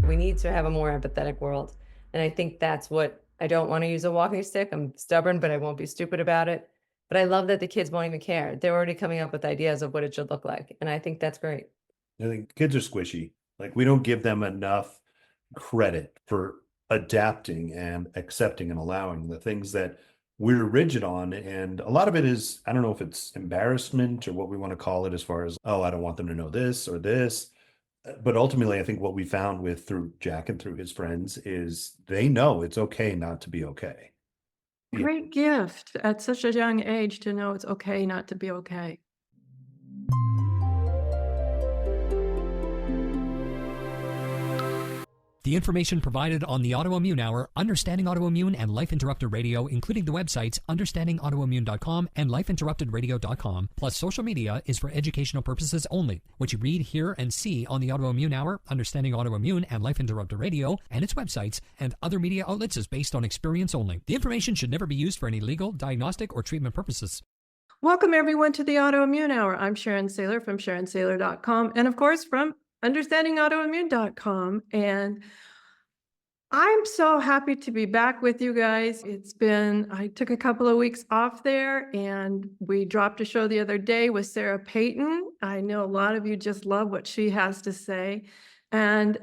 We need to have a more empathetic world. And I think that's what I don't want to use a walking stick. I'm stubborn, but I won't be stupid about it. But I love that the kids won't even care. They're already coming up with ideas of what it should look like. And I think that's great. I think kids are squishy. Like we don't give them enough credit for adapting and accepting and allowing the things that we're rigid on. And a lot of it is, I don't know if it's embarrassment or what we want to call it as far as, oh, I don't want them to know this or this. But ultimately, I think what we found with through Jack and through his friends is they know it's okay not to be okay. Yeah. Great gift at such a young age to know it's okay not to be okay. The information provided on the Autoimmune Hour, Understanding Autoimmune, and Life Interrupted Radio, including the websites understandingautoimmune.com and lifeinterruptedradio.com, plus social media, is for educational purposes only. What you read, hear, and see on the Autoimmune Hour, Understanding Autoimmune, and Life Interrupted Radio, and its websites, and other media outlets is based on experience only. The information should never be used for any legal, diagnostic, or treatment purposes. Welcome, everyone, to the Autoimmune Hour. I'm Sharon Sayler from SharonSayler.com, and of course, from understandingautoimmune.com. And I'm so happy to be back with you guys. I took a couple of weeks off there, and we dropped a show the other day with Sarah Payton. I know a lot of you just love what she has to say. And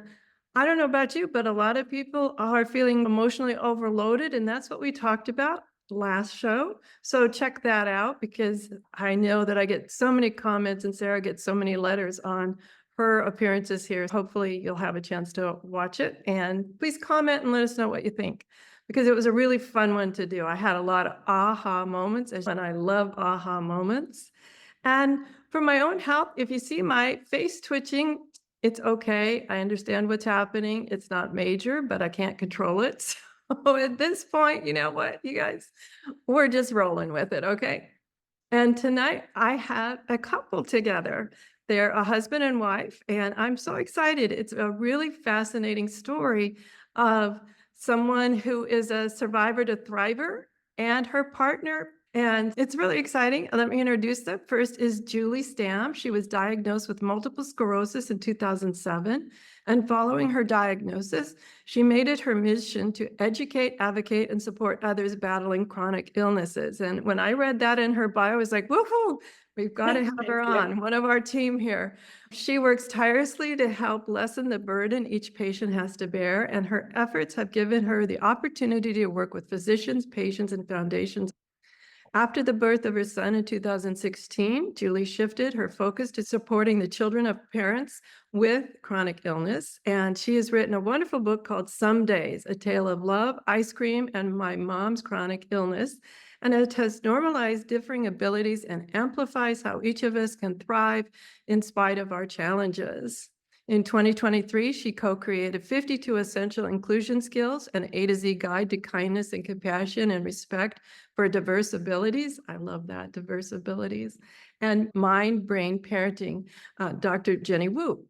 I don't know about you, but a lot of people are feeling emotionally overloaded, and that's what we talked about last show. So check that out, because I know that I get so many comments and Sarah gets so many letters on her appearances here. Hopefully you'll have a chance to watch it, and please comment and let us know what you think, because it was a really fun one to do. I had a lot of aha moments, and I love aha moments. And for my own health, if you see my face twitching, it's okay. I understand what's happening. It's not major, but I can't control it. So at this point, you know what, you guys, we're just rolling with it, okay? And tonight I have a couple together. They're a husband and wife, and I'm so excited. It's a really fascinating story of someone who is a survivor to thriver and her partner. And it's really exciting. Let me introduce them. First is Julie Stamm. She was diagnosed with multiple sclerosis in 2007. And following her diagnosis, she made it her mission to educate, advocate, and support others battling chronic illnesses. And when I read that in her bio, I was like, woohoo, we've got to have her on, one of our team here. She works tirelessly to help lessen the burden each patient has to bear, and her efforts have given her the opportunity to work with physicians, patients, and foundations. After the birth of her son in 2016, Julie shifted her focus to supporting the children of parents with chronic illness. And she has written a wonderful book called Some Days, A Tale of Love, Ice Cream, and My Mom's Chronic Illness. And it has normalized differing abilities and amplifies how each of us can thrive in spite of our challenges. In 2023, she co-created 52 Essential Inclusion Skills, an A to Z guide to kindness and compassion and respect for diverse abilities. I love that, diverse abilities. And Mind-Brain Parenting, Dr. Jenny Wu.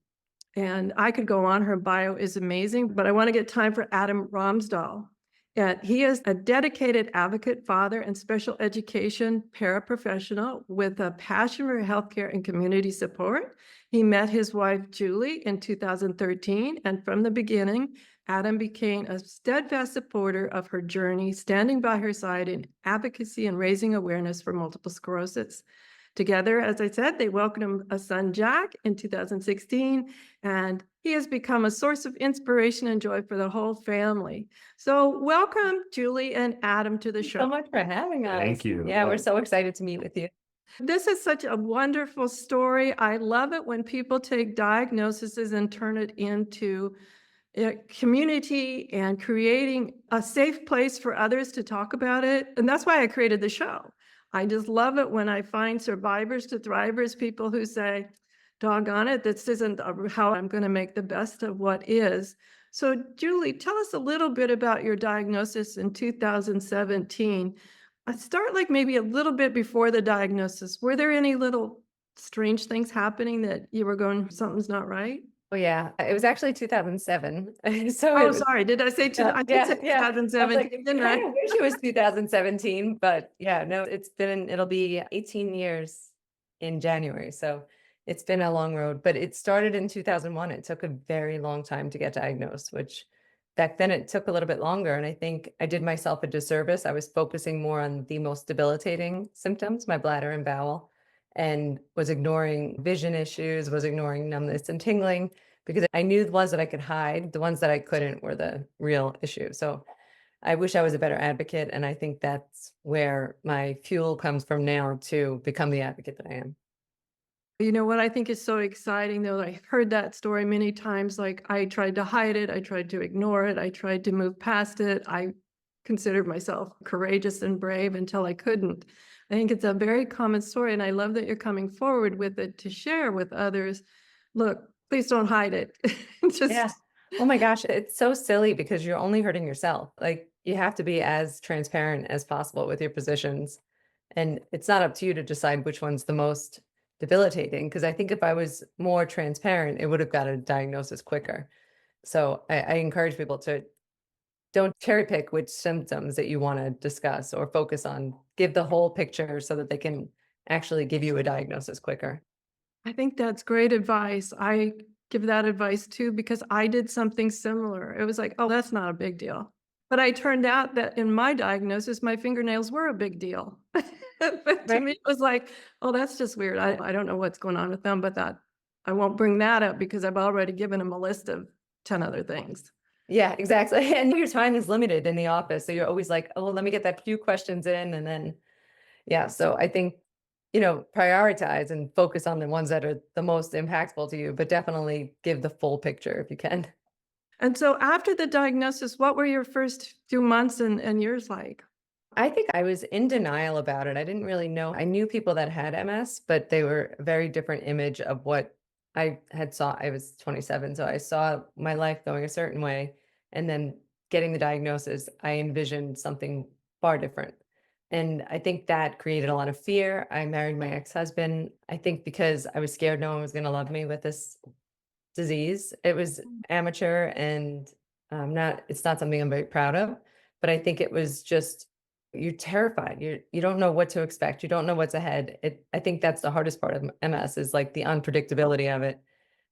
And I could go on, her bio is amazing, but I want to get time for Adam Romsdahl. He is a dedicated advocate, father, and special education paraprofessional with a passion for healthcare and community support. He met his wife, Julie, in 2013, and from the beginning, Adam became a steadfast supporter of her journey, standing by her side in advocacy and raising awareness for multiple sclerosis. Together, as I said, they welcomed a son, Jack, in 2016, and he has become a source of inspiration and joy for the whole family. So welcome, Julie and Adam, to the show. So much for having us. Thank you. Yeah, we're so excited to meet with you. This is such a wonderful story. I love it when people take diagnoses and turn it into a community and creating a safe place for others to talk about it. And that's why I created the show. I just love it when I find survivors to thrivers, people who say, doggone it, this isn't how I'm going to make the best of what is. So Julie, tell us a little bit about your diagnosis in 2017. I'd start like maybe a little bit before the diagnosis. Were there any little strange things happening that you were going, something's not right? Oh yeah, it was actually 2007. So Oh, sorry, did I say I did say 2017, didn't I? I wish it was 2017, but yeah, no, it'll be 18 years in January. So it's been a long road, but it started in 2001. It took a very long time to get diagnosed, which back then it took a little bit longer. And I think I did myself a disservice. I was focusing more on the most debilitating symptoms, my bladder and bowel, and was ignoring vision issues, was ignoring numbness and tingling, because I knew the ones that I could hide, the ones that I couldn't were the real issue. So I wish I was a better advocate. And I think that's where my fuel comes from now to become the advocate that I am. You know what I think is so exciting though, I heard that story many times, like I tried to hide it, I tried to ignore it, I tried to move past it. I considered myself courageous and brave until I couldn't. I think it's a very common story, and I love that you're coming forward with it to share with others. Look, please don't hide it. Yeah. Just Oh my gosh, it's so silly because you're only hurting yourself. Like you have to be as transparent as possible with your positions. And it's not up to you to decide which one's the most debilitating. Because I think if I was more transparent, it would have got a diagnosis quicker. So I encourage people to don't cherry pick which symptoms that you want to discuss or focus on. Give the whole picture so that they can actually give you a diagnosis quicker. I think that's great advice. I give that advice too because I did something similar. It was like, oh, that's not a big deal. But I turned out that in my diagnosis, my fingernails were a big deal. But to Right. me, it was like, oh, that's just weird. I don't know what's going on with them, but that I won't bring that up because I've already given them a list of 10 other things. Yeah, exactly. And your time is limited in the office. So you're always like, oh, let me get that few questions in. And then, yeah. So I think, prioritize and focus on the ones that are the most impactful to you, but definitely give the full picture if you can. And so after the diagnosis, what were your first few months and years like? I think I was in denial about it. I didn't really know. I knew people that had MS, but they were a very different image of what I had saw. I was 27, so I saw my life going a certain way, and then getting the diagnosis, I envisioned something far different. And I think that created a lot of fear. I married my ex-husband, I think because I was scared no one was going to love me with this disease. It was amateur and it's not something I'm very proud of, but I think it was just you're terrified. You don't know what to expect. You don't know what's ahead. I think that's the hardest part of MS is like the unpredictability of it.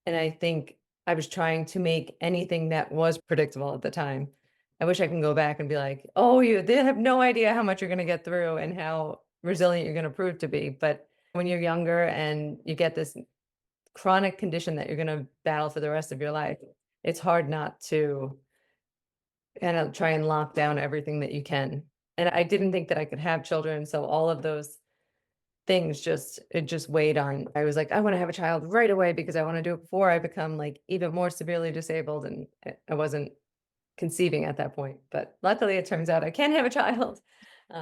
And I think I was trying to make anything that was predictable at the time. I wish I can go back and be like, oh, they have no idea how much you're going to get through and how resilient you're going to prove to be. But when you're younger and you get this chronic condition that you're going to battle for the rest of your life, it's hard not to kind of try and lock down everything that you can. And I didn't think that I could have children. So all of those things it just weighed on. I was like, I want to have a child right away because I want to do it before I become like even more severely disabled. And I wasn't conceiving at that point. But luckily it turns out I can have a child.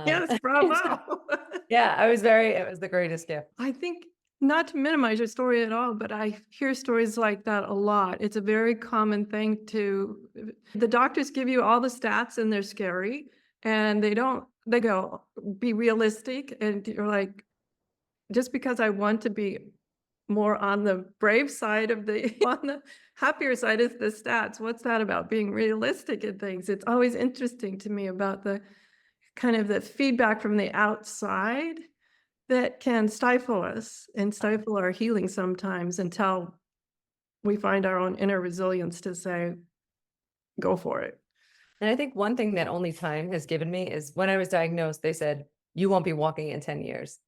Yes, So, bravo. yeah, it was the greatest gift. I think not to minimize your story at all, but I hear stories like that a lot. It's a very common thing the doctors give you all the stats and they're scary and they go, be realistic. And you're like, just because I want to be more on the brave side of on the happier side is the stats. What's that about being realistic in things? It's always interesting to me about the kind of the feedback from the outside that can stifle us and stifle our healing sometimes until we find our own inner resilience to say, go for it. And I think one thing that only time has given me is when I was diagnosed, they said, you won't be walking in 10 years.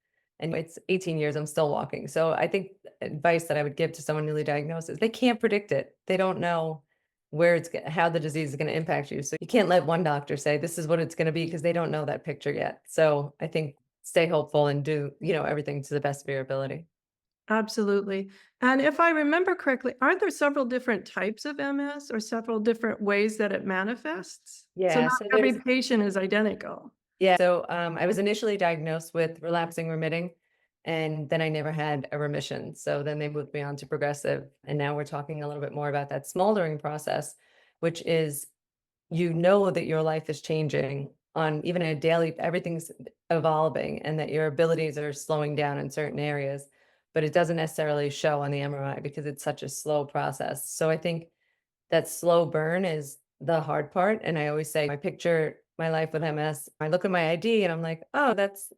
And it's 18 years, I'm still walking. So I think advice that I would give to someone newly diagnosed is they can't predict it. They don't know how the disease is going to impact you. So you can't let one doctor say this is what it's going to be because they don't know that picture yet. So I think stay hopeful and do, everything to the best of your ability. Absolutely. And if I remember correctly, aren't there several different types of MS or several different ways that it manifests? So Yeah. not So every there's patient is identical. Yeah. So I was initially diagnosed with relapsing remitting, and then I never had a remission. So then they moved me on to progressive. And now we're talking a little bit more about that smoldering process, which is that your life is changing on even a daily, everything's evolving and that your abilities are slowing down in certain areas, but it doesn't necessarily show on the MRI because it's such a slow process. So I think that slow burn is the hard part. And I always say, I picture my life with MS. I look at my ID and I'm like, oh, that's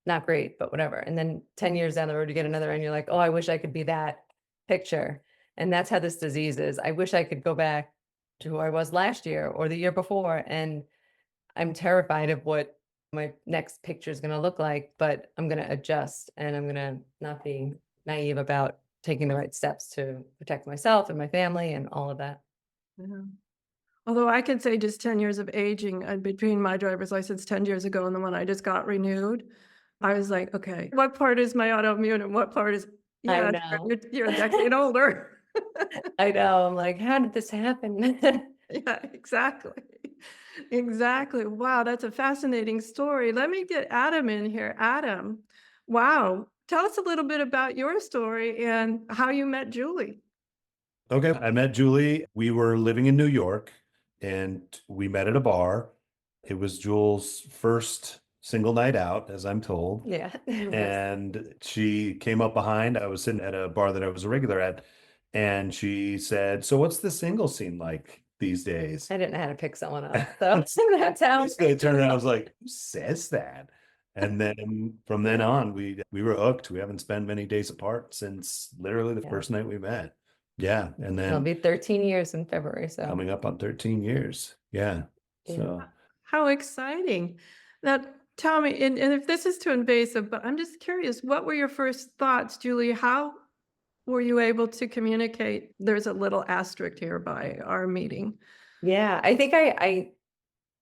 not great, but whatever. And then 10 years down the road, you get another and you're like, oh, I wish I could be that picture. And that's how this disease is. I wish I could go back to who I was last year or the year before. And I'm terrified of what my next picture is going to look like, but I'm going to adjust and I'm going to not be naive about taking the right steps to protect myself and my family and all of that. Yeah. Although I can say just 10 years of aging between my driver's license 10 years ago and the one I just got renewed, I was like, okay, what part is my autoimmune and what part is, I yeah, know. you're a decade older. I know. I'm like, how did this happen? Yeah, exactly. Exactly. Wow, that's a fascinating story. Let me get Adam in here. Adam, wow. Tell us a little bit about your story and how you met Julie. Okay. I met Julie. We were living in New York and we met at a bar. It was Jules' first single night out, as I'm told. Yeah. And she came up behind. I was sitting at a bar that I was a regular at. And she said, so what's the single scene like these days? I didn't know how to pick someone up. So that's how. I turned around, I was like, who says that? And then from then on, we were hooked. We haven't spent many days apart since literally the Yeah. first night we met. Yeah. And It'll then be 13 years in February. So coming up on 13 years. Yeah. Yeah. So How exciting. Now, tell me, and if this is too invasive, but I'm just curious, what were your first thoughts, Julie? How were you able to communicate? There's a little asterisk here by our meeting. yeah, I think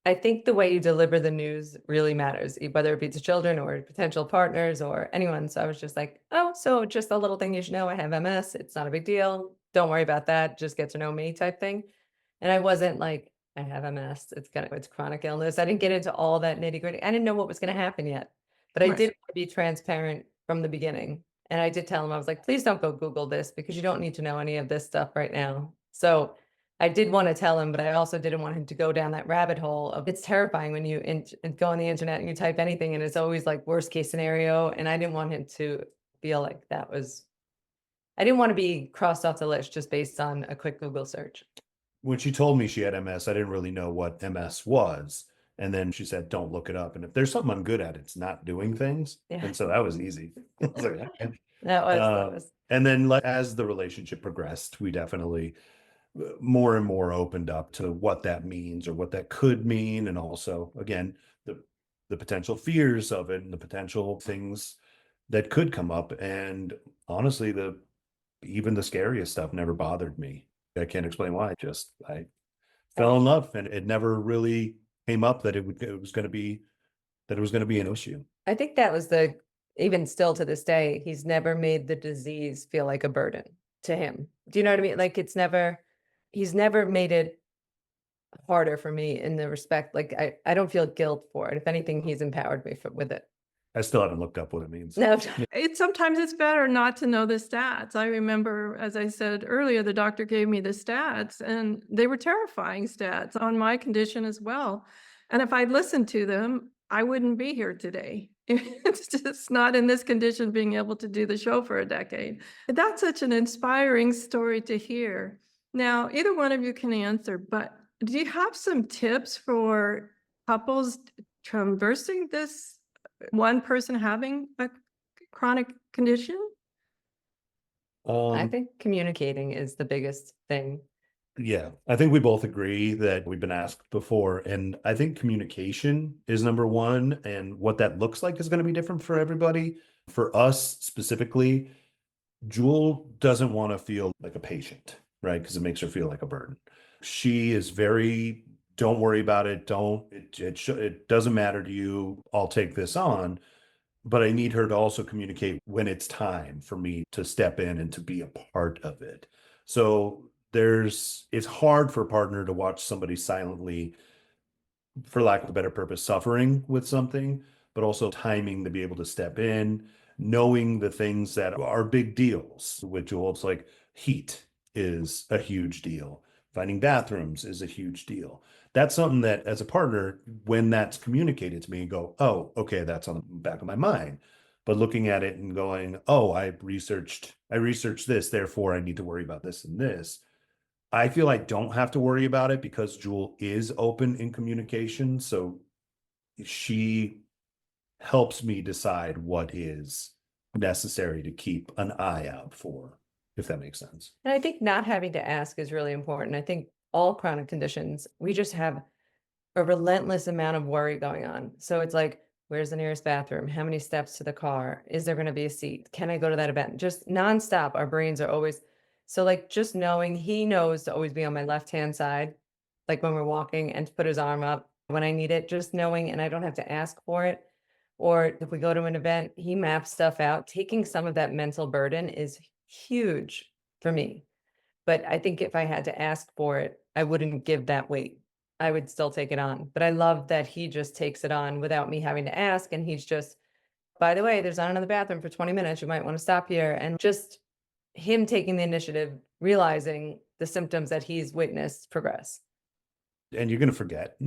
I think the way you deliver the news really matters, whether it be to children or potential partners or anyone. So I was just like, oh, so just a little thing you should know. I have MS. It's not a big deal. Don't worry about that. Just get to know me type thing. And I wasn't like, I have MS. It's chronic illness. I didn't get into all that nitty gritty. I didn't know what was going to happen yet, but I Right. did want to be transparent from the beginning. And I did tell him, I was like, please don't go Google this because you don't need to know any of this stuff right now. So I did want to tell him, but I also didn't want him to go down that rabbit hole of it's terrifying when you go on the internet and you type anything and it's always like worst case scenario. And I didn't want him to feel like I didn't want to be crossed off the list just based on a quick Google search. when she told me she had MS, I didn't really know what MS was. And then she said, don't look it up. And if there's something I'm good at, it's not doing things. Yeah. And so that was easy. I was like, okay. That was. And then as the relationship progressed, we definitely more and more opened up to what that means or what that could mean. And also, again, the potential fears of it and the potential things that could come up. And honestly, even the scariest stuff never bothered me. I can't explain why. I fell in love, and it never really came up that it was going to be an issue. I think that was even still to this day, he's never made the disease feel like a burden to him. Do you know what I mean? Like he's never made it harder for me in the respect, like I don't feel guilt for it. If anything, he's empowered me with it. I still haven't looked up what it means. No. Sometimes it's better not to know the stats. I remember, as I said earlier, the doctor gave me the stats and they were terrifying stats on my condition as well. And if I'd listened to them, I wouldn't be here today. It's just not in this condition being able to do the show for a decade. That's such an inspiring story to hear. Now, either one of you can answer, but do you have some tips for couples traversing this, one person having a chronic condition? I think communicating is the biggest thing. Yeah, I think we both agree that we've been asked before, and I think communication is number one, and what that looks like is going to be different for everybody. For us specifically, Jewel doesn't want to feel like a patient, right? Because it makes her feel like a burden. She is very, don't worry about it. It doesn't matter to you. I'll take this on. But I need her to also communicate when it's time for me to step in and to be a part of it. So it's hard for a partner to watch somebody silently, for lack of a better purpose, suffering with something, but also timing to be able to step in, knowing the things that are big deals with Jewel. It's like heat is a huge deal. Finding bathrooms is a huge deal. That's something that as a partner, when that's communicated to me, go, oh, okay, that's on the back of my mind. But looking at it and going, oh, I researched this, therefore I need to worry about this and this. I feel I don't have to worry about it because Jewel is open in communication. So she helps me decide what is necessary to keep an eye out for, if that makes sense. And I think not having to ask is really important. I think all chronic conditions, we just have a relentless amount of worry going on. So it's like, where's the nearest bathroom? How many steps to the car? Is there going to be a seat? Can I go to that event? Just nonstop. Our brains are always so like just knowing he knows to always be on my left-hand side, like when we're walking and to put his arm up when I need it, just knowing and I don't have to ask for it. Or if we go to an event, he maps stuff out. Taking some of that mental burden is huge for me. But I think if I had to ask for it, I wouldn't give that weight. I would still take it on. But I love that he just takes it on without me having to ask. And he's just, by the way, there's not another bathroom for 20 minutes. You might want to stop here. And just him taking the initiative, realizing the symptoms that he's witnessed progress. And you're going to forget.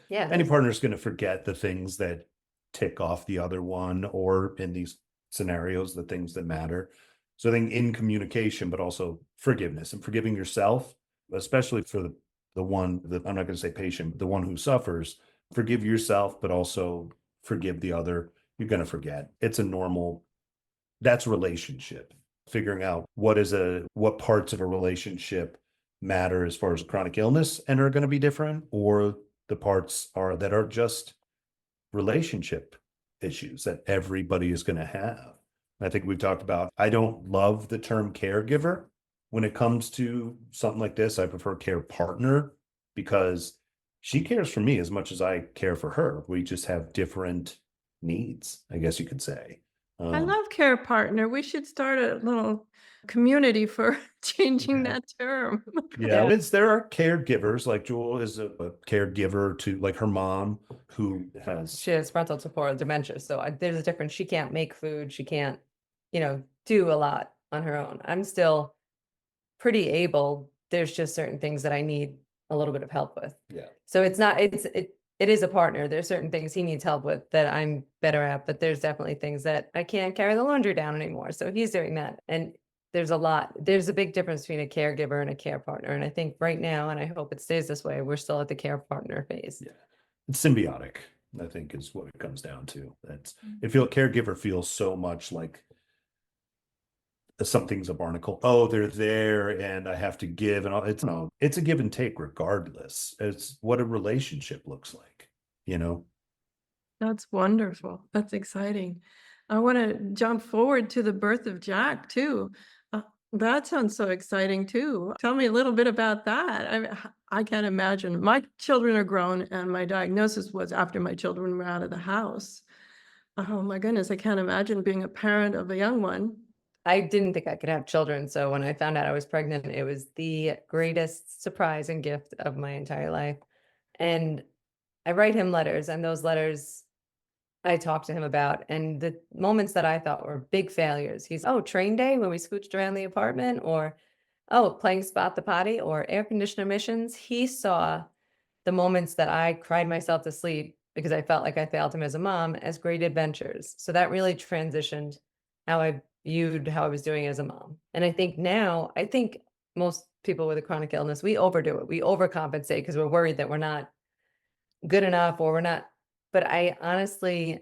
Yeah. Any partner's going to forget the things that tick off the other one, or in these scenarios, the things that matter. So I think in communication, but also forgiveness and forgiving yourself, especially for the one that I'm not going to say patient, the one who suffers, forgive yourself, but also forgive the other. You're going to forget. It's a normal, that's relationship. Figuring out what parts of a relationship matter as far as chronic illness and are going to be different, or the parts that are just relationship issues that everybody is going to have. I think we've talked about, I don't love the term caregiver when it comes to something like this. I prefer care partner, because she cares for me as much as I care for her. We just have different needs, I guess you could say. I love care partner. We should start a little community for changing Yeah. that term. Yeah, there are caregivers, like Jewel is a caregiver to like her mom who has. She has frontal temporal dementia. So there's a difference. She can't make food. She can't, do a lot on her own. I'm still pretty able. There's just certain things that I need a little bit of help with. Yeah. So it is a partner. There's certain things he needs help with that I'm better at, but there's definitely things that I can't carry the laundry down anymore. So he's doing that. And there's a big difference between a caregiver and a care partner. And I think right now, and I hope it stays this way, we're still at the care partner phase. Yeah. It's symbiotic, I think, is what it comes down to. Caregiver feels so much like something's a barnacle. Oh, they're there and I have to give, and all. It's a give and take regardless. It's what a relationship looks like, That's wonderful. That's exciting. I want to jump forward to the birth of Jack too. That sounds so exciting too. Tell me a little bit about that. I can't imagine. My children are grown, and my diagnosis was after my children were out of the house. Oh my goodness, I can't imagine being a parent of a young one. I didn't think I could have children. So when I found out I was pregnant, it was the greatest surprise and gift of my entire life. And I write him letters, and those letters I talk to him about. And the moments that I thought were big failures, train day when we scooched around the apartment, or, playing spot the potty, or air conditioner emissions. He saw the moments that I cried myself to sleep because I felt like I failed him as a mom as great adventures. So that really transitioned how I viewed how I was doing as a mom. And I think most people with a chronic illness, we overdo it. We overcompensate because we're worried that we're not good enough, or we're not. But I honestly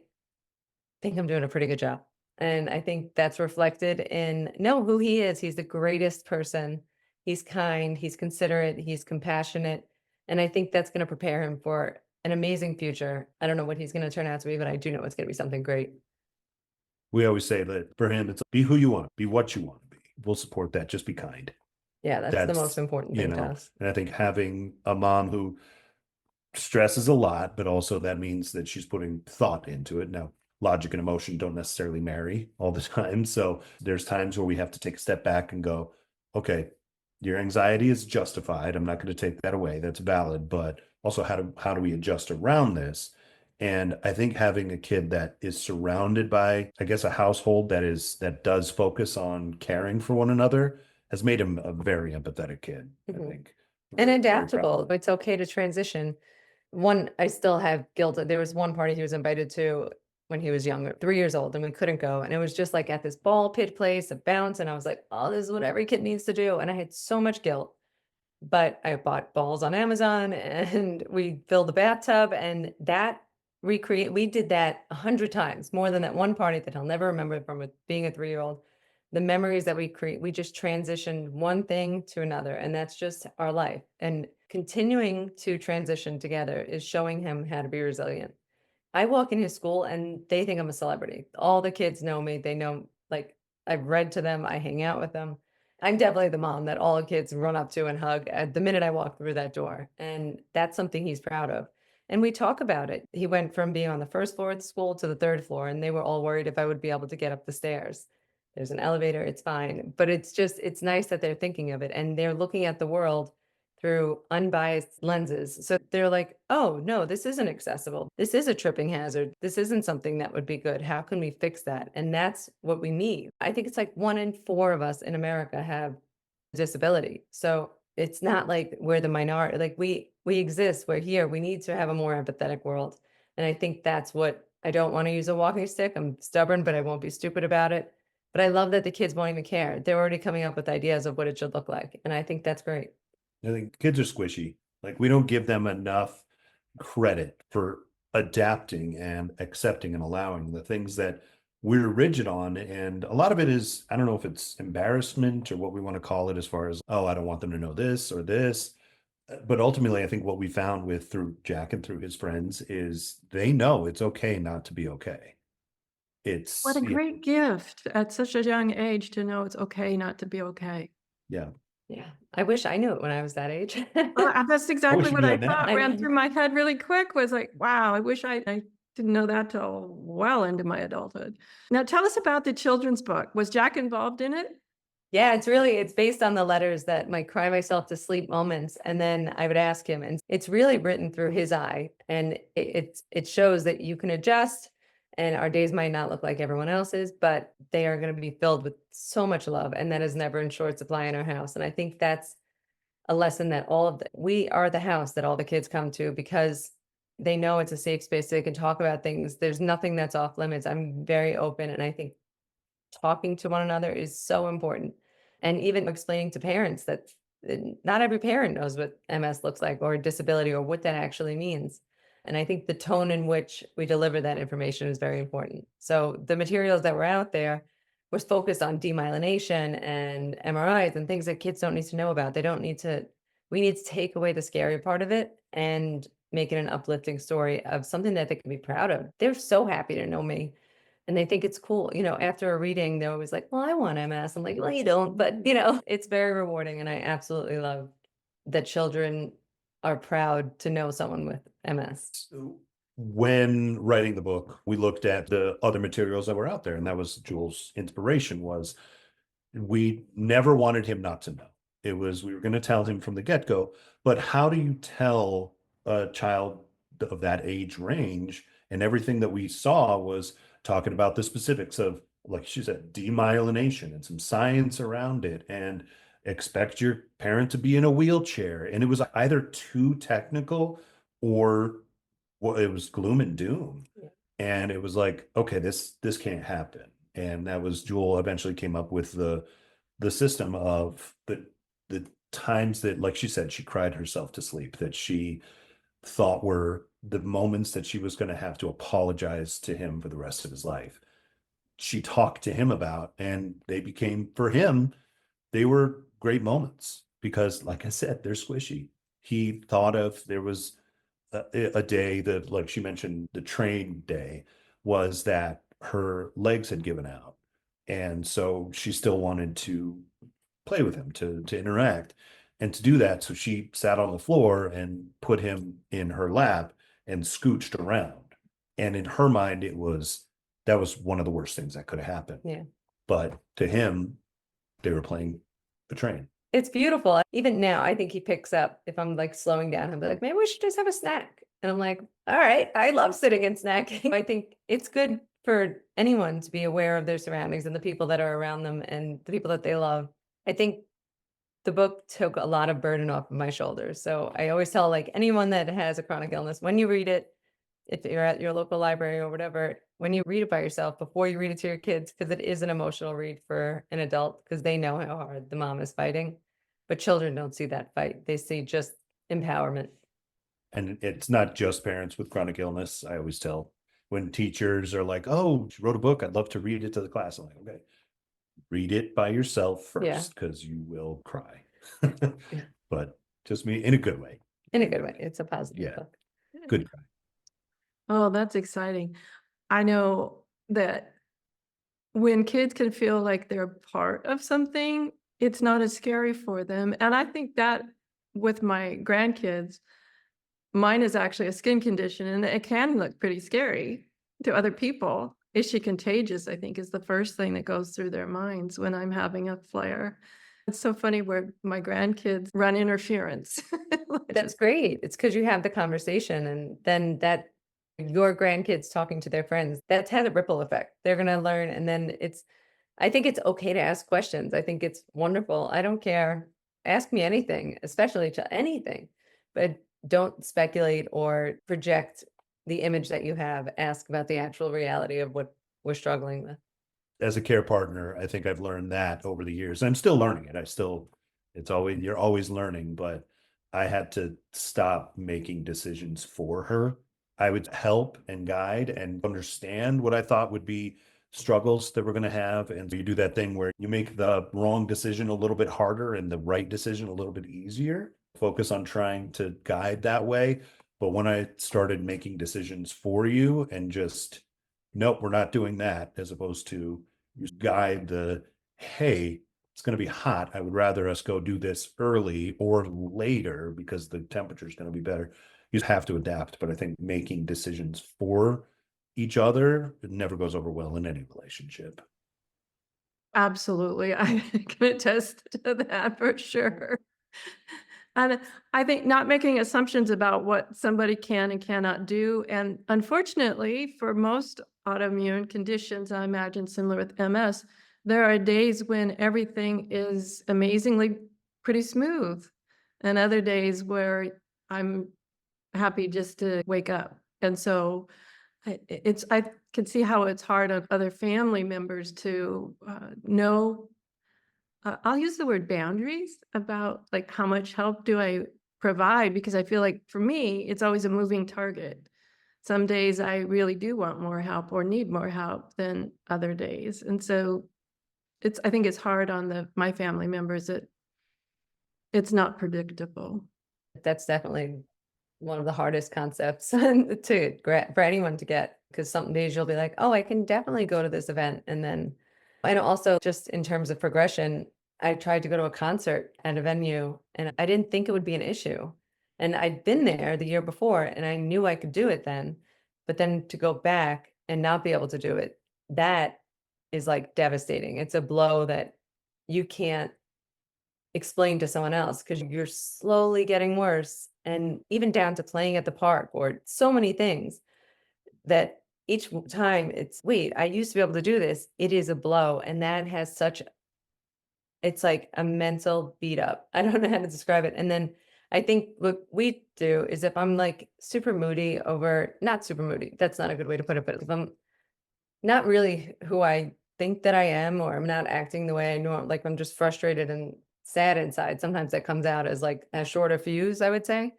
think I'm doing a pretty good job. And I think that's reflected in who he is. He's the greatest person. He's kind, he's considerate, he's compassionate. And I think that's going to prepare him for an amazing future. I don't know what he's going to turn out to be, but I do know it's going to be something great. We always say that for him, it's be who you want to be, what you want to be. We'll support that. Just be kind. Yeah, that's the most important thing to us. And I think having a mom who stresses a lot, but also that means that she's putting thought into it. Now, logic and emotion don't necessarily marry all the time. So there's times where we have to take a step back and go, okay, your anxiety is justified. I'm not going to take that away. That's valid. But also, how do we adjust around this? And I think having a kid that is surrounded by, I guess, a household that does focus on caring for one another has made him a very empathetic kid, I think. And adaptable. It's okay to transition. I still have guilt. There was one party he was invited to when he was younger, 3 years old, and we couldn't go. And it was just like at this ball pit place, a bounce. And I was like, oh, this is what every kid needs to do. And I had so much guilt. But I bought balls on Amazon, and we filled the bathtub, and that recreate. We did that 100 times, more than that one party that I'll never remember from being a 3-year-old. The memories that we create, we just transitioned one thing to another, and that's just our life. And continuing to transition together is showing him how to be resilient. I walk in his school and they think I'm a celebrity. All the kids know me. They know, like, I've read to them, I hang out with them. I'm definitely the mom that all the kids run up to and hug at the minute I walk through that door. And that's something he's proud of. And we talk about it. He went from being on the first floor of the school to the third floor, and they were all worried if I would be able to get up the stairs. There's an elevator, it's fine. But it's nice that they're thinking of it and they're looking at the world through unbiased lenses. So they're like, oh, no, this isn't accessible. This is a tripping hazard. This isn't something that would be good. How can we fix that? And that's what we need. I think it's like 1 in 4 of us in America have disability. So it's not like we're the minority. Like we exist. We're here. We need to have a more empathetic world. And I think that's what I don't want to use a walking stick. I'm stubborn, but I won't be stupid about it. But I love that the kids won't even care. They're already coming up with ideas of what it should look like. And I think that's great. I think kids are squishy. Like we don't give them enough credit for adapting and accepting and allowing the things that we're rigid on. And a lot of it is, I don't know if it's embarrassment or what we want to call it as far as, oh, I don't want them to know this or this. But ultimately, I think what we found with through Jack and through his friends is they know it's okay not to be okay. It's What a great gift at such a young age to know it's okay not to be okay. yeah. Yeah. I wish I knew it when I was that age. That's exactly you what knew I it now. thought I ran know. through my head really quick was like, wow, I wish I didn't know that till well into my adulthood. Now tell us about the children's book. Was Jack involved in it? Yeah, it's based on the letters that my cry myself to sleep moments. And then I would ask him, and it's really written through his eye. And it shows that you can adjust and our days might not look like everyone else's, but they are going to be filled with so much love. And that is never in short supply in our house. And I think that's a lesson that we are the house that all the kids come to because they know it's a safe space. They can talk about things. There's nothing that's off limits. I'm very open. And I think talking to one another is so important. And even explaining to parents that not every parent knows what MS looks like or disability or what that actually means. And I think the tone in which we deliver that information is very important. So the materials that were out there was focused on demyelination and MRIs and things that kids don't need to know about. We need to take away the scary part of it and make it an uplifting story of something that they can be proud of. They're so happy to know me. And they think it's cool. After a reading, they're always like, well, I want MS. I'm like, well, you don't, but it's very rewarding. And I absolutely love that children are proud to know someone with MS. So when writing the book, we looked at the other materials that were out there, and that was Jules' inspiration was we never wanted him not to know. It was, we were going to tell him from the get-go, but how do you tell a child of that age range? And everything that we saw was talking about the specifics of, like she said, demyelination and some science around it, and expect your parent to be in a wheelchair. And it was either too technical or well, it was gloom and doom. Yeah. And it was like, okay, this can't happen. And that was Jewel eventually came up with the system of the times that, like she said, she cried herself to sleep, that she thought were the moments that she was going to have to apologize to him for the rest of his life. She talked to him about, and they became, for him, they were great moments because, like I said, they're squishy. He thought of, there was a day that, like she mentioned, the train day was that her legs had given out. And so she still wanted to play with him, to interact. And to do that, so she sat on the floor and put him in her lap and scooched around. And in her mind, that was one of the worst things that could have happened. Yeah. But to him, they were playing the train. It's beautiful. Even now, I think he picks up if I'm like slowing down, he'll be like, maybe we should just have a snack. And I'm like, all right, I love sitting and snacking. I think it's good for anyone to be aware of their surroundings and the people that are around them and the people that they love. I think the book took a lot of burden off of my shoulders. So I always tell like anyone that has a chronic illness, when you read it, if you're at your local library or whatever, when you read it by yourself, before you read it to your kids, because it is an emotional read for an adult, because they know how hard the mom is fighting. But children don't see that fight. They see just empowerment. And it's not just parents with chronic illness. I always tell when teachers are like, oh, she wrote a book, I'd love to read it to the class. I'm like, okay, read it by yourself Yeah. first because you will cry. Yeah. But just me in a good way. In a good way. It's a positive Yeah. book. Good cry. Oh, that's exciting. I know that when kids can feel like they're part of something, it's not as scary for them. And I think that with my grandkids, mine is actually a skin condition and it can look pretty scary to other people. Is she contagious? I think is the first thing that goes through their minds when I'm having a flare. It's so funny where my grandkids run interference. That's great. It's because you have the conversation and then that your grandkids talking to their friends, that's had a ripple effect. They're going to learn. And then I think it's okay to ask questions. I think it's wonderful. I don't care. Ask me anything, especially to anything, but don't speculate or project the image that you have. Ask about the actual reality of what we're struggling with. As a care partner, I think I've learned that over the years. I'm still learning it. You're always learning, but I had to stop making decisions for her. I would help and guide and understand what I thought would be struggles that we're going to have. And you do that thing where you make the wrong decision a little bit harder and the right decision a little bit easier. Focus on trying to guide that way. But when I started making decisions for you and just, nope, we're not doing that, as opposed to you guide hey, it's going to be hot. I would rather us go do this early or later because the temperature is going to be better. You have to adapt. But I think making decisions for each other, it never goes over well in any relationship. Absolutely. I can attest to that for sure. And I think not making assumptions about what somebody can and cannot do. And unfortunately, for most autoimmune conditions, I imagine similar with MS, there are days when everything is amazingly pretty smooth, and other days where I'm happy just to wake up. And so I can see how it's hard on other family members to know. I'll use the word boundaries about like how much help do I provide, because I feel like for me, it's always a moving target. Some days I really do want more help or need more help than other days. And so I think it's hard on my family members that it's not predictable. That's definitely one of the hardest concepts for anyone to get, because some days you'll be like, oh, I can definitely go to this event. And also just in terms of progression, I tried to go to a concert at a venue and I didn't think it would be an issue. And I'd been there the year before and I knew I could do it then, but then to go back and not be able to do it, that is like devastating. It's a blow that you can't explain to someone else because you're slowly getting worse. And even down to playing at the park or so many things that each time it's, wait, I used to be able to do this. It is a blow. And that has it's like a mental beat up. I don't know how to describe it. And then I think what we do is if I'm like super moody not super moody, that's not a good way to put it, but if I'm not really who I think that I am, or I'm not acting the way I know, like I'm just frustrated and sad inside, sometimes that comes out as like a shorter fuse, I would say.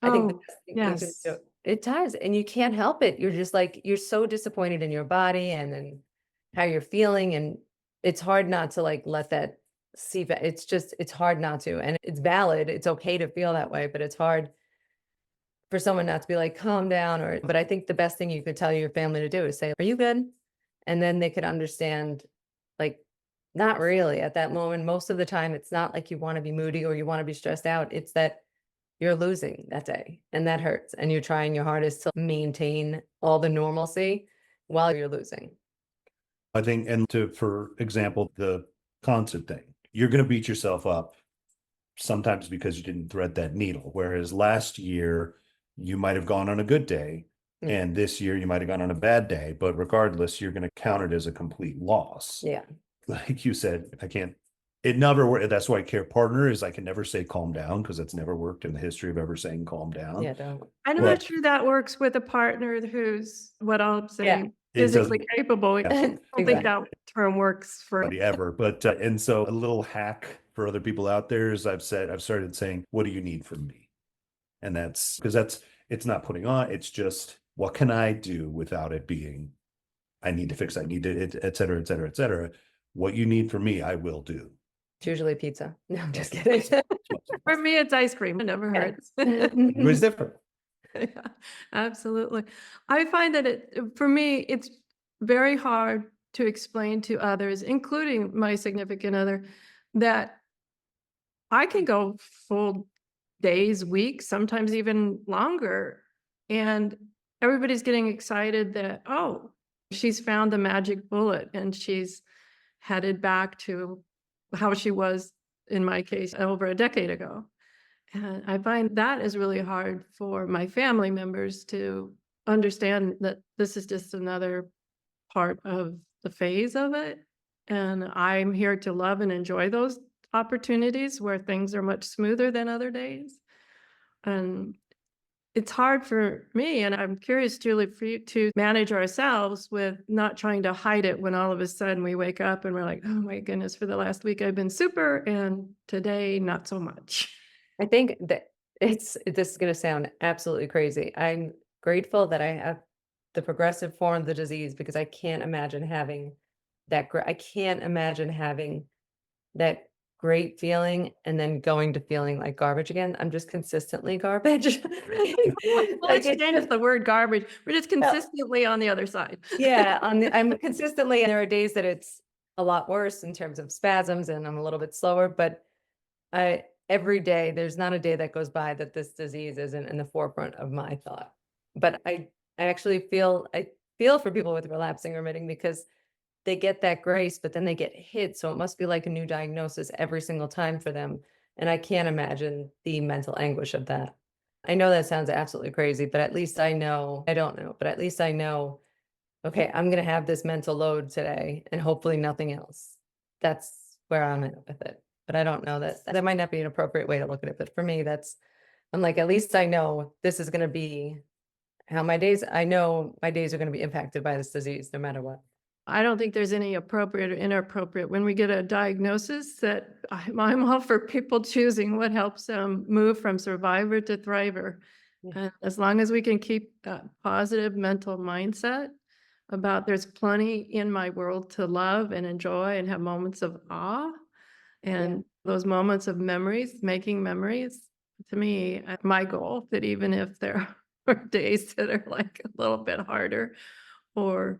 I think the Oh, best thing you can yes. do, it does, and you can't help it. You're just like, you're so disappointed in your body and then how you're feeling, and it's hard not to like let that seep. It's hard not to, and it's valid. It's okay to feel that way, but it's hard for someone not to be like, calm down. But I think the best thing you could tell your family to do is say, are you good? And then they could understand, like, not really at that moment. Most of the time, it's not like you want to be moody or you want to be stressed out. It's that you're losing that day and that hurts. And you're trying your hardest to maintain all the normalcy while you're losing. I think, for example, the concert thing, you're going to beat yourself up sometimes because you didn't thread that needle. Whereas last year, you might have gone on a good day. And this year you might have gone on a bad day, but regardless, you're going to count it as a complete loss. Yeah. Like you said, it never worked. That's why care partner is I can never say calm down because it's never worked in the history of ever saying calm down. Yeah. Don't. I'm Well- not sure that works with a partner who's what I'll say Yeah. It physically doesn't- capable. I Yeah. don't think that term works for Nobody ever. But and so a little hack for other people out there is I've started saying, what do you need from me? And that's because it's not putting on, it's just, what can I do without it being, I need to fix, I need to, et cetera, et cetera, et cetera. What you need from me, I will do. It's usually pizza. No, I'm just kidding. For me, it's ice cream. It never hurts. It was different. Yeah, absolutely. I find that for me, it's very hard to explain to others, including my significant other, that I can go full days, weeks, sometimes even longer. And everybody's getting excited that, oh, she's found the magic bullet and she's headed back to how she was, in my case, over a decade ago. And I find that is really hard for my family members to understand that this is just another part of the phase of it. And I'm here to love and enjoy those opportunities where things are much smoother than other days. And it's hard for me, and I'm curious, Julie, for you to manage ourselves with not trying to hide it when all of a sudden we wake up and we're like, oh my goodness, for the last week I've been super, and today not so much. I think that this is going to sound absolutely crazy. I'm grateful that I have the progressive form of the disease because I can't imagine having I can't imagine having that great feeling and then going to feeling like garbage again. I'm just consistently garbage. Well, Like, exchange the word garbage. We're just consistently on the other side. yeah, I'm consistently, there are days that it's a lot worse in terms of spasms and I'm a little bit slower, but every day, there's not a day that goes by that this disease isn't in the forefront of my thought. But I actually feel for people with relapsing remitting because they get that grace, but then they get hit. So it must be like a new diagnosis every single time for them. And I can't imagine the mental anguish of that. I know that sounds absolutely crazy, but at least I know, I don't know, but at least I know, okay, I'm going to have this mental load today and hopefully nothing else. That's where I'm at with it. But I don't know that might not be an appropriate way to look at it. But for me, I'm like, at least I know this is going to be how I know my days are going to be impacted by this disease no matter what. I don't think there's any appropriate or inappropriate when we get a diagnosis that I'm all for people choosing what helps them move from survivor to thriver. Yeah. And as long as we can keep that positive mental mindset about there's plenty in my world to love and enjoy and have moments of awe and those moments of memories, making memories, to me, my goal that even if there are days that are like a little bit harder or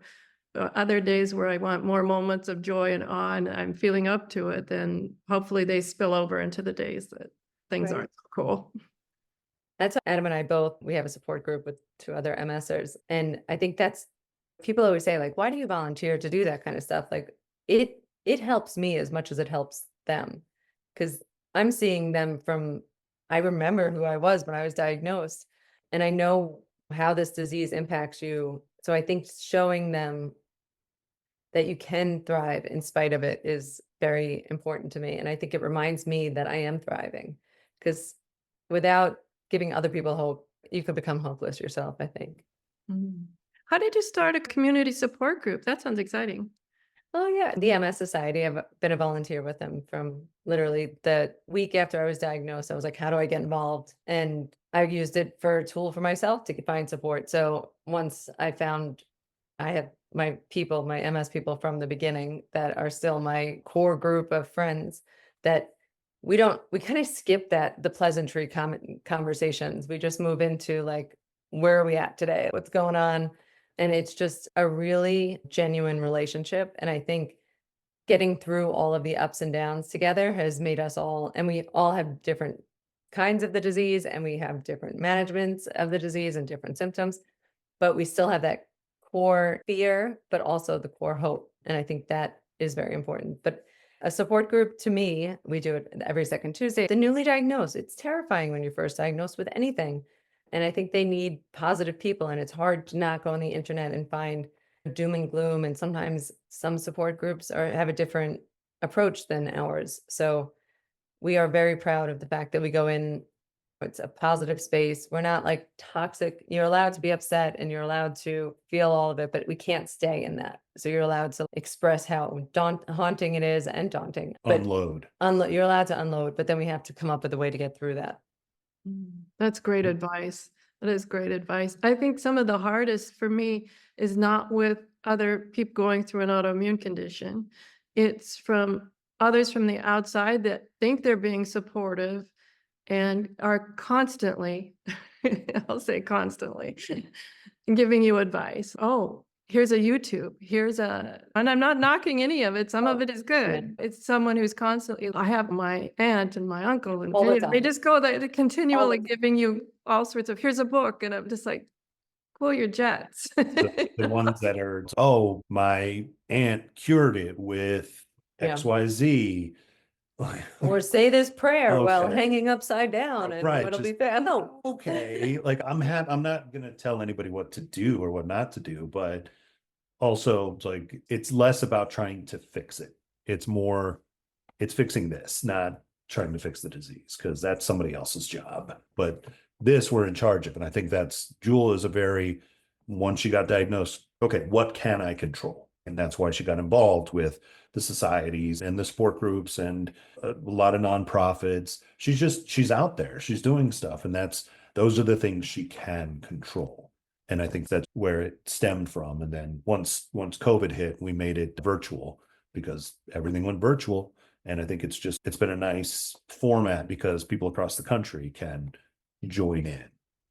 other days where I want more moments of joy and awe and I'm feeling up to it, then hopefully they spill over into the days that things Right. aren't so cool. That's Adam and I both, we have a support group with 2 other MSers. And I think that's, people always say like, why do you volunteer to do that kind of stuff? Like it helps me as much as it helps them. Cause I'm seeing them I remember who I was when I was diagnosed and I know how this disease impacts you. So I think showing them that you can thrive in spite of it is very important to me. And I think it reminds me that I am thriving because without giving other people hope, you could become hopeless yourself, I think. Mm. How did you start a community support group? That sounds exciting. Oh yeah, the MS Society, I've been a volunteer with them from literally the week after I was diagnosed. I was like, how do I get involved? And I used it for a tool for myself to find support. So once I found I have my MS people from the beginning that are still my core group of friends that we kind of skip the pleasantry conversations. We just move into like, where are we at today? What's going on? And it's just a really genuine relationship. And I think getting through all of the ups and downs together has made us all, and we all have different kinds of the disease and we have different managements of the disease and different symptoms, but we still have that core fear, but also the core hope. And I think that is very important. But a support group to me, we do it every second Tuesday. The newly diagnosed, it's terrifying when you're first diagnosed with anything. And I think they need positive people. And it's hard to not go on the internet and find doom and gloom. And sometimes some support groups have a different approach than ours. So we are very proud of the fact that we go in, it's a positive space. We're not like toxic. You're allowed to be upset and you're allowed to feel all of it, but we can't stay in that. So you're allowed to express how haunting it is and daunting. But Unload. You're allowed to unload, but then we have to come up with a way to get through that. That's great advice. That is great advice. I think some of the hardest for me is not with other people going through an autoimmune condition. It's from others from the outside that think they're being supportive and are constantly, I'll say constantly, giving you advice. Oh, here's a YouTube. And I'm not knocking any of it. Some of it is good. It's someone who's constantly, I have my aunt and my uncle, and All the they time. just go there, they're continually time. giving you all sorts of, here's a book. And I'm just like, cool your jets. The ones that are, oh, my aunt cured it with Yeah. XYZ. Or say this prayer while Okay. hanging upside down and Right, it'll be just- bad. No. Okay, like I'm not gonna tell anybody what to do or what not to do, but also it's like it's less about trying to fix it. It's more, it's fixing this, not trying to fix the disease, because that's somebody else's job. But this we're in charge of. And I think that's Jewel is a very, once she got diagnosed, okay, what can I control? And that's why she got involved with the societies and the support groups and a lot of nonprofits. She's out there, she's doing stuff. And those are the things she can control. And I think that's where it stemmed from. And then once COVID hit, we made it virtual because everything went virtual. And I think it's been a nice format because people across the country can join in.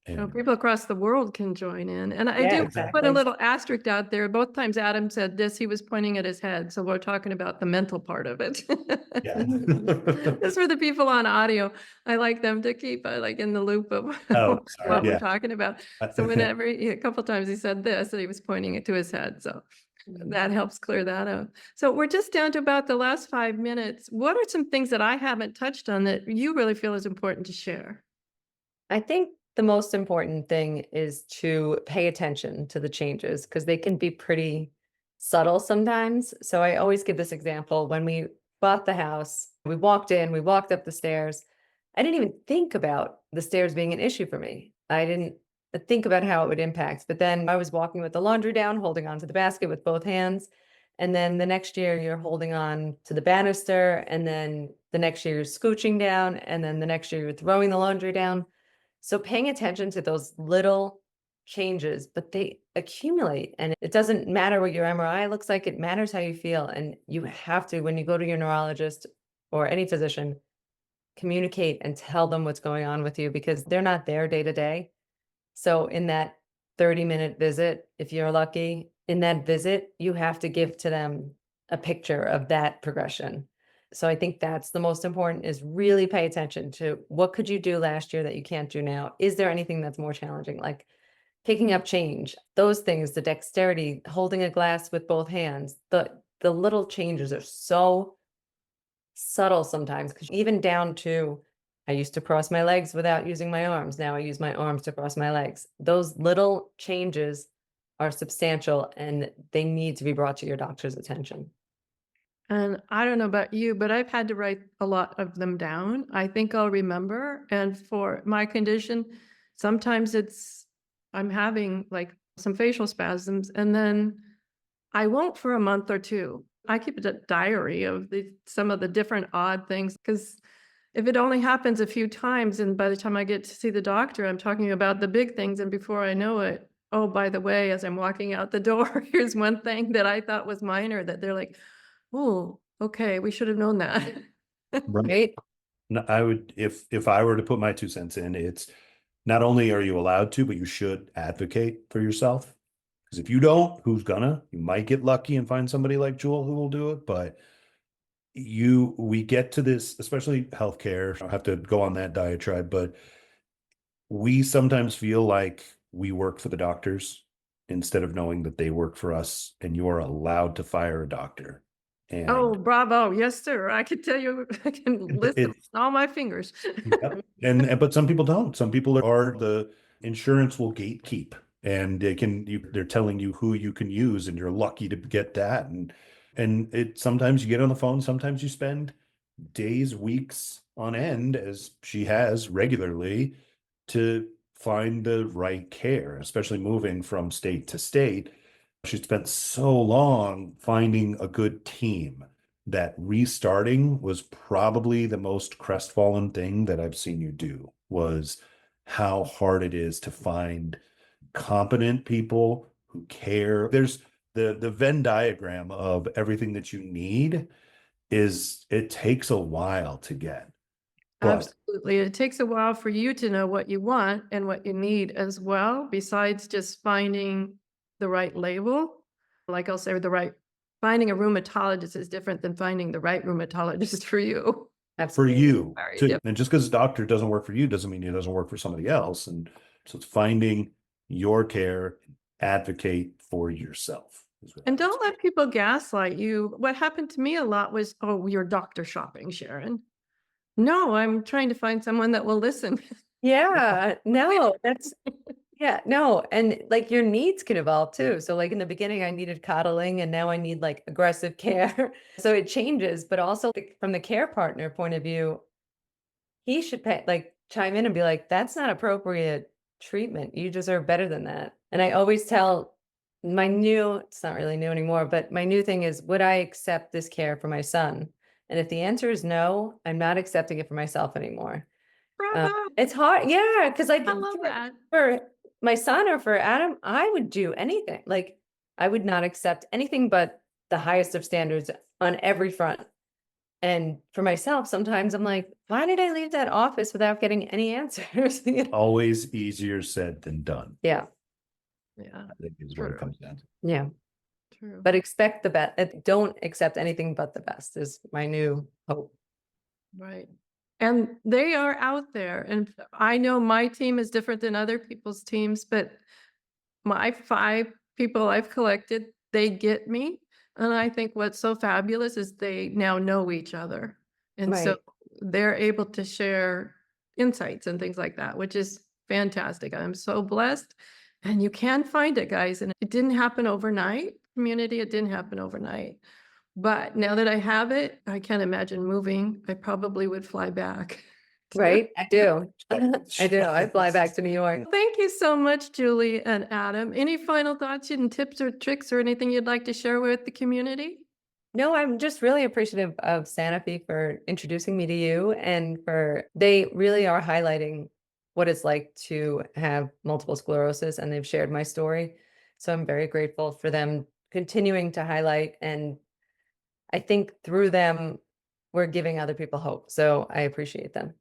And People across the world can join in. And I Yeah, do exactly. put a little asterisk out there. Both times Adam said this, he was pointing at his head. So we're talking about the mental part of it. yeah. That's for the people on audio. I like them to keep like in the loop of Oh, sorry, what we're yeah. talking about. So whenever a couple times he said this, and he was pointing it to his head. So that helps clear that out. So we're just down to about the last 5 minutes. What are some things that I haven't touched on that you really feel is important to share? I think the most important thing is to pay attention to the changes because they can be pretty subtle sometimes. So I always give this example. When we bought the house, we walked in, we walked up the stairs. I didn't even think about the stairs being an issue for me. I didn't think about how it would impact. But then I was walking with the laundry down, holding onto the basket with both hands. And then the next year you're holding on to the banister. And then the next year you're scooching down. And then the next year you're throwing the laundry down. So paying attention to those little changes, but they accumulate, and it doesn't matter what your MRI looks like. It matters how you feel. And you have to, when you go to your neurologist or any physician, communicate and tell them what's going on with you because they're not there day to day. So in that 30-minute visit, if you're lucky, in that visit, you have to give to them a picture of that progression. So I think that's the most important is really pay attention to what could you do last year that you can't do now? Is there anything that's more challenging? Like picking up change, those things, the dexterity, holding a glass with both hands, the little changes are so subtle sometimes because even down to I used to cross my legs without using my arms. Now I use my arms to cross my legs. Those little changes are substantial and they need to be brought to your doctor's attention. And I don't know about you, but I've had to write a lot of them down. I think I'll remember. And for my condition, sometimes I'm having like some facial spasms and then I won't for a month or two. I keep a diary of some of the different odd things because if it only happens a few times and by the time I get to see the doctor, I'm talking about the big things. And before I know it, oh, by the way, as I'm walking out the door, here's one thing that I thought was minor that they're like, oh, okay, we should have known that. Right? No, I would, if I were to put my 2 cents in, it's not only are you allowed to, but you should advocate for yourself. Because if you don't, who's gonna? You might get lucky and find somebody like Jewel who will do it, but we get to this, especially healthcare. I don't have to go on that diatribe, but we sometimes feel like we work for the doctors instead of knowing that they work for us, and you are allowed to fire a doctor. And Oh, bravo. Yes, sir. I can tell you, I can list them on all my fingers. Yep. And but some people don't. Some people are the insurance will gatekeep, and they're telling you who you can use, and you're lucky to get that. And it sometimes you get on the phone, sometimes you spend days, weeks on end, as she has regularly, to find the right care, especially moving from state to state. She spent so long finding a good team that restarting was probably the most crestfallen thing that I've seen you do. was how hard it is to find competent people who care. There's the Venn diagram of everything that you need is it takes a while to get. But Absolutely. It takes a while for you to know what you want and what you need as well, besides just finding the right label. Like I'll say, finding a rheumatologist is different than finding the right rheumatologist for you. for Absolutely. you Very to, different. and just because a doctor doesn't work for you doesn't mean it doesn't work for somebody else. And so it's finding your care, advocate for yourself. And don't let people gaslight you. What happened to me a lot was, oh, you're doctor shopping, Sharon. No, I'm trying to find someone that will listen. Yeah, no, yeah, no. And like your needs can evolve too. So like in the beginning, I needed coddling and now I need like aggressive care. So it changes, but also from the care partner point of view, he should chime in and be like, that's not appropriate treatment. You deserve better than that. And I always tell it's not really new anymore, but my new thing is, would I accept this care for my son? And if the answer is no, I'm not accepting it for myself anymore. Bravo. It's hard. Yeah. Cause like I love that. for my son or for Adam, I would do anything. Like I would not accept anything but the highest of standards on every front. And for myself, sometimes I'm like, why did I leave that office without getting any answers? You know? Always easier said than done. Yeah. Yeah, I think is what it True. comes down to. Yeah. true. But expect the best. Don't accept anything but the best is my new hope. Right. And they are out there. And I know my team is different than other people's teams, but my 5 people I've collected, they get me. And I think what's so fabulous is they now know each other. And so Right. they're able to share insights and things like that, which is fantastic. I'm so blessed. And you can find it, guys. And it didn't happen overnight, community. It didn't happen overnight. But now that I have it, I can't imagine moving. I probably would fly back. Right. I do. I do. I fly back to New York. Thank you so much, Julie and Adam. Any final thoughts and tips or tricks or anything you'd like to share with the community? No, I'm just really appreciative of Sanofi for introducing me to you and they really are highlighting what it's like to have multiple sclerosis and they've shared my story. So I'm very grateful for them continuing to highlight. And I think through them, we're giving other people hope. So I appreciate them.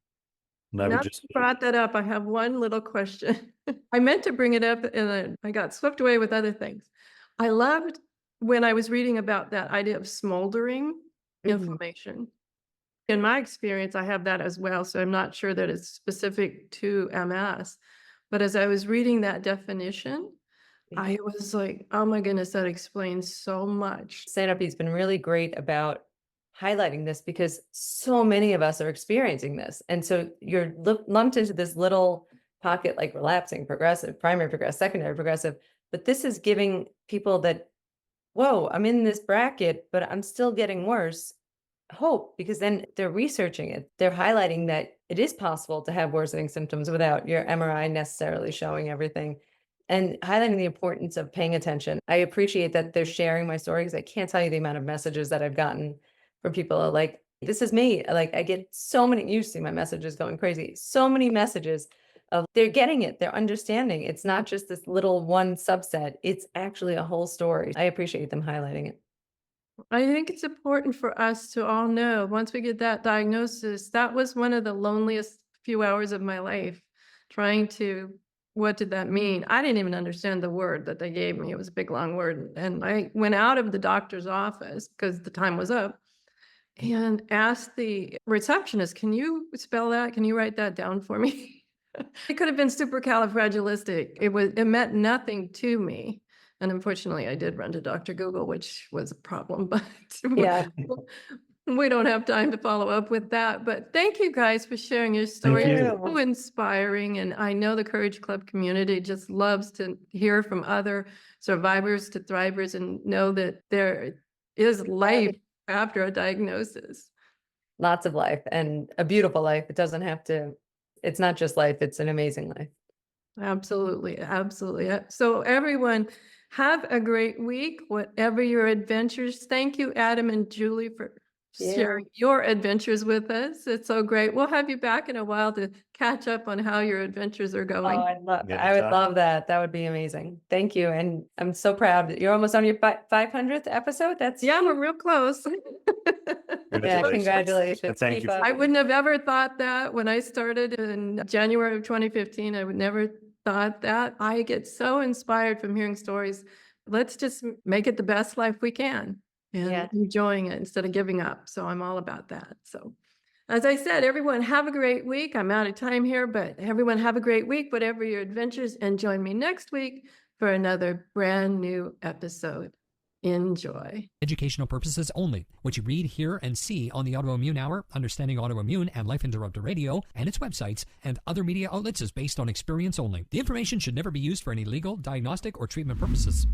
And I Now would that just you brought that up, I have one little question. I meant to bring it up and then I got swept away with other things. I loved when I was reading about that idea of smoldering inflammation. In my experience, I have that as well. So I'm not sure that it's specific to MS. But as I was reading that definition, I was like, oh my goodness, that explains so much. Sanofi's been really great about highlighting this because so many of us are experiencing this. And so you're lumped into this little pocket, like relapsing, progressive, primary progressive, secondary progressive. But this is giving people that, whoa, I'm in this bracket, but I'm still getting worse, hope, because then they're researching it. They're highlighting that it is possible to have worsening symptoms without your MRI necessarily showing everything. And highlighting the importance of paying attention. I appreciate that they're sharing my story because I can't tell you the amount of messages that I've gotten from people like, this is me. Like I get so many, you see my messages going crazy. So many messages of they're getting it. They're understanding. It's not just this little one subset. It's actually a whole story. I appreciate them highlighting it. I think it's important for us to all know once we get that diagnosis, that was one of the loneliest few hours of my life, trying to, what did that mean? I didn't even understand the word that they gave me. It was a big, long word. And I went out of the doctor's office because the time was up and asked the receptionist, can you spell that? Can you write that down for me? It could have been supercalifragilistic. It meant nothing to me. And unfortunately, I did run to Dr. Google, which was a problem, but Yeah. we don't have time to follow up with that. But thank you guys for sharing your story. you. It's so inspiring. And I know the Courage Club community just loves to hear from other survivors to thrivers and know that there is life after a diagnosis. Lots of life and a beautiful life. It doesn't have to, it's not just life, it's an amazing life. Absolutely. Absolutely. So everyone, have a great week, whatever your adventures. Thank you, Adam and Julie, for Yeah. sharing your adventures with us. It's so great. We'll have you back in a while to catch up on how your adventures are Oh, going. I love, Yeah, I would talk- love that. That would be amazing. Thank you. And I'm so proud that you're almost on your 500th episode. That's Yeah, we're real close. yeah, congratulations. And thank Keep you for up. I wouldn't have ever thought that when I started in January of 2015. I would never thought that. I get so inspired from hearing stories. Let's just make it the best life we can and Yeah. enjoying it instead of giving up. So I'm all about that. So as I said, everyone have a great week. I'm out of time here, but everyone have a great week, whatever your adventures, and join me next week for another brand new episode. Enjoy. Educational purposes only. What you read, hear, and see on the Autoimmune Hour, Understanding Autoimmune and Life Interrupted Radio, and its websites and other media outlets is based on experience only. The information should never be used for any legal, diagnostic, or treatment purposes.